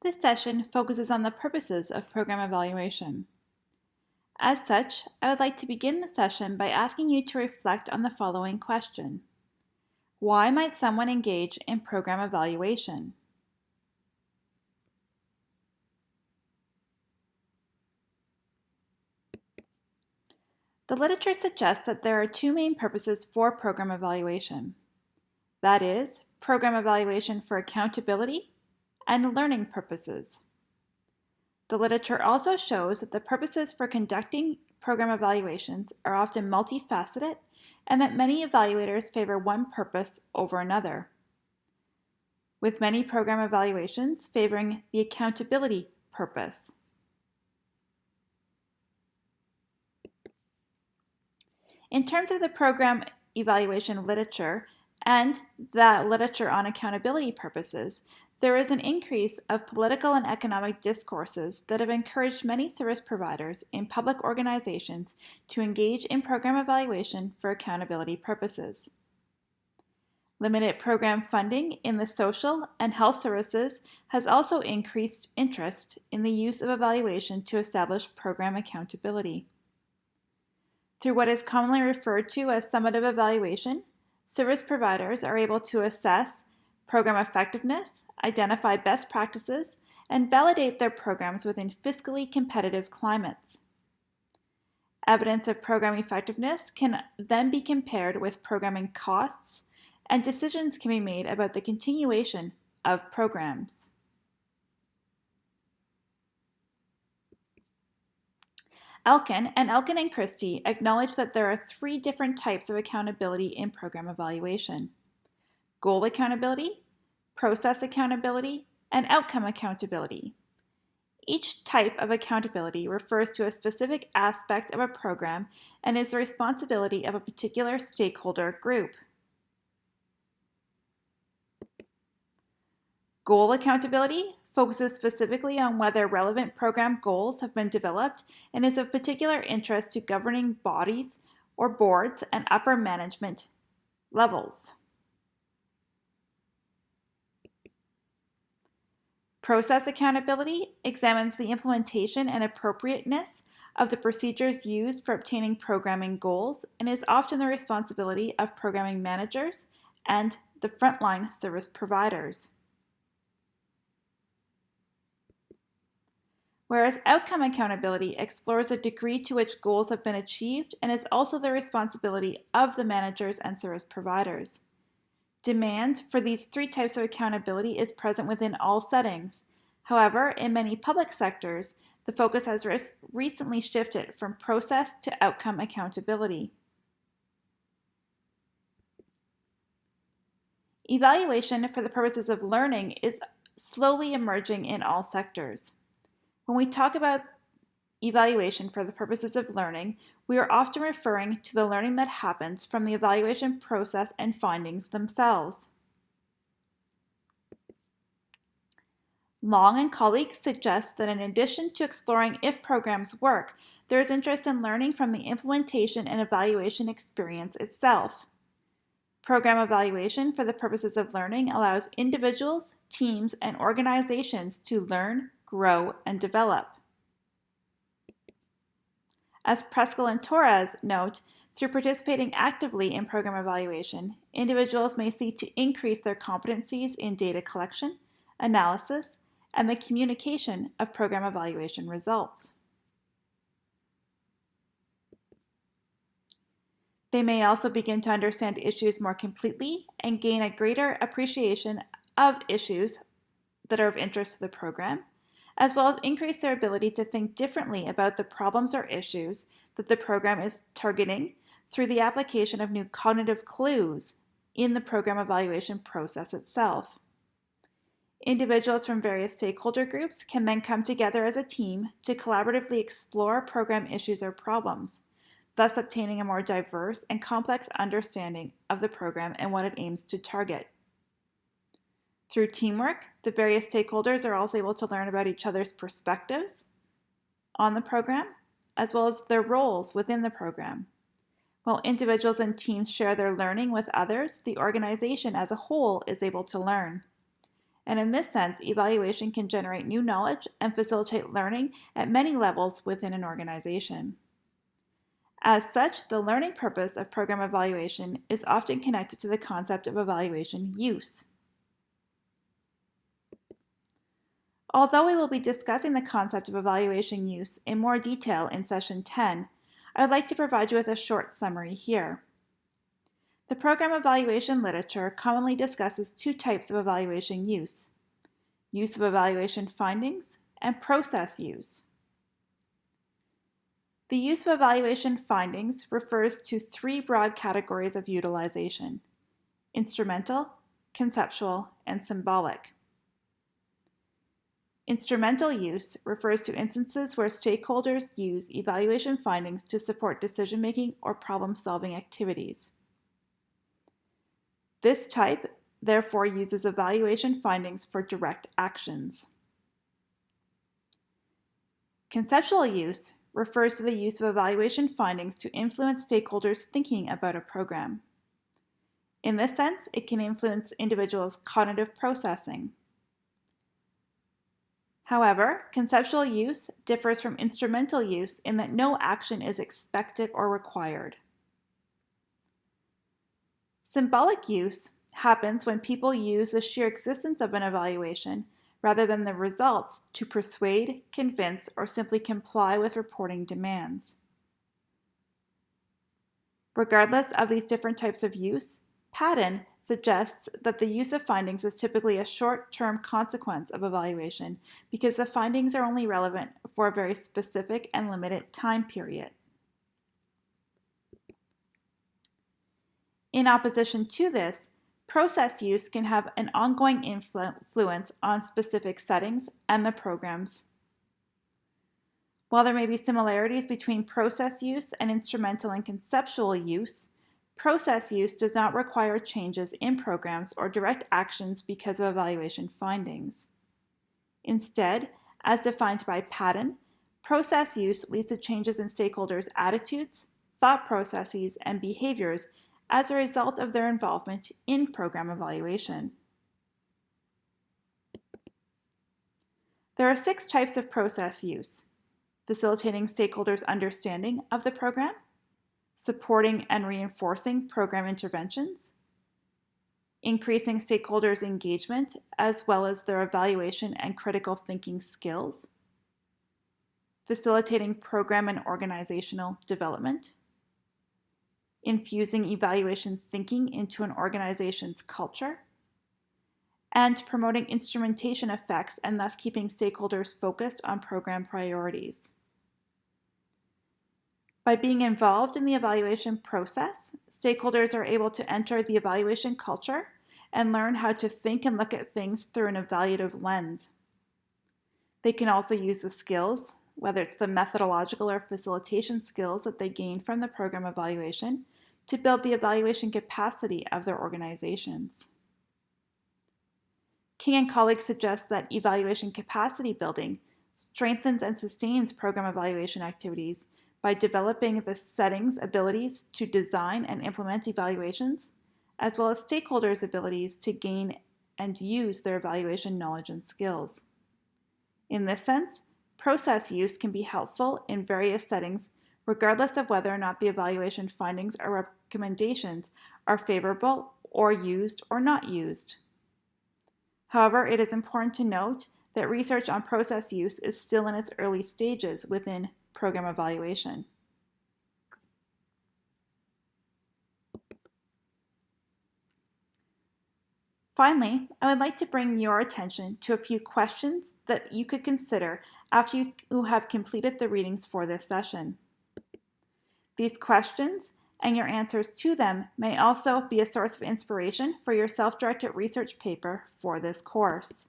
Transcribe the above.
This session focuses on the purposes of program evaluation. As such, I would like to begin the session by asking you to reflect on the following question. Why might someone engage in program evaluation? The literature suggests that there are two main purposes for program evaluation. That is, program evaluation for accountability and learning purposes. The literature also shows that the purposes for conducting program evaluations are often multifaceted and that many evaluators favor one purpose over another, with many program evaluations favoring the accountability purpose. In terms of the program evaluation literature and the literature on accountability purposes, there is an increase of political and economic discourses that have encouraged many service providers in public organizations to engage in program evaluation for accountability purposes. Limited program funding in the social and health services has also increased interest in the use of evaluation to establish program accountability. Through what is commonly referred to as summative evaluation, service providers are able to assess program effectiveness, identify best practices, and validate their programs within fiscally competitive climates. Evidence of program effectiveness can then be compared with programming costs, and decisions can be made about the continuation of programs. Elkin and Christie acknowledge that there are three different types of accountability in program evaluation: goal accountability, process accountability, and outcome accountability. Each type of accountability refers to a specific aspect of a program and is the responsibility of a particular stakeholder group. Goal accountability focuses specifically on whether relevant program goals have been developed and is of particular interest to governing bodies or boards and upper management levels. Process accountability examines the implementation and appropriateness of the procedures used for obtaining programming goals and is often the responsibility of programming managers and the frontline service providers. Whereas outcome accountability explores the degree to which goals have been achieved and is also the responsibility of the managers and service providers. Demand for these three types of accountability is present within all settings. However, in many public sectors, the focus has recently shifted from process to outcome accountability. Evaluation for the purposes of learning is slowly emerging in all sectors. When we talk about evaluation for the purposes of learning, we are often referring to the learning that happens from the evaluation process and findings themselves. Long and colleagues suggest that in addition to exploring if programs work, there is interest in learning from the implementation and evaluation experience itself. Program evaluation for the purposes of learning allows individuals, teams, and organizations to learn, grow, and develop. As Preskel and Torres note, through participating actively in program evaluation, individuals may seek to increase their competencies in data collection, analysis, and the communication of program evaluation results. They may also begin to understand issues more completely and gain a greater appreciation of issues that are of interest to the program, as well as increase their ability to think differently about the problems or issues that the program is targeting through the application of new cognitive clues in the program evaluation process itself. Individuals from various stakeholder groups can then come together as a team to collaboratively explore program issues or problems, thus obtaining a more diverse and complex understanding of the program and what it aims to target. Through teamwork, the various stakeholders are also able to learn about each other's perspectives on the program, as well as their roles within the program. While individuals and teams share their learning with others, the organization as a whole is able to learn. and in this sense, evaluation can generate new knowledge and facilitate learning at many levels within an organization. As such, the learning purpose of program evaluation is often connected to the concept of evaluation use. Although we will be discussing the concept of evaluation use in more detail in session 10, I would like to provide you with a short summary here. The program evaluation literature commonly discusses two types of evaluation use: use of evaluation findings and process use. The use of evaluation findings refers to three broad categories of utilization: instrumental, conceptual, and symbolic. Instrumental use refers to instances where stakeholders use evaluation findings to support decision-making or problem-solving activities. This type, therefore, uses evaluation findings for direct actions. Conceptual use refers to the use of evaluation findings to influence stakeholders' thinking about a program. In this sense, it can influence individuals' cognitive processing. However, conceptual use differs from instrumental use in that no action is expected or required. Symbolic use happens when people use the sheer existence of an evaluation rather than the results to persuade, convince, or simply comply with reporting demands. Regardless of these different types of use, Patton suggests that the use of findings is typically a short-term consequence of evaluation because the findings are only relevant for a very specific and limited time period. In opposition to this, process use can have an ongoing influence on specific settings and the programs. While there may be similarities between process use and instrumental and conceptual use, process use does not require changes in programs or direct actions because of evaluation findings. Instead, as defined by Patton, process use leads to changes in stakeholders' attitudes, thought processes, and behaviors as a result of their involvement in program evaluation. There are 6 types of process use: facilitating stakeholders' understanding of the program, supporting and reinforcing program interventions, increasing stakeholders' engagement as well as their evaluation and critical thinking skills, facilitating program and organizational development, infusing evaluation thinking into an organization's culture, and promoting instrumentation effects and thus keeping stakeholders focused on program priorities. By being involved in the evaluation process, stakeholders are able to enter the evaluation culture and learn how to think and look at things through an evaluative lens. They can also use the skills, whether it's the methodological or facilitation skills that they gain from the program evaluation, to build the evaluation capacity of their organizations. King and colleagues suggest that evaluation capacity building strengthens and sustains program evaluation activities by developing the settings abilities to design and implement evaluations, as well as stakeholders' abilities to gain and use their evaluation knowledge and skills. In this sense, process use can be helpful in various settings regardless of whether or not the evaluation findings or recommendations are favorable or used or not used. However, it is important to note that research on process use is still in its early stages within program evaluation. Finally, I would like to bring your attention to a few questions that you could consider after you have completed the readings for this session. These questions and your answers to them may also be a source of inspiration for your self-directed research paper for this course.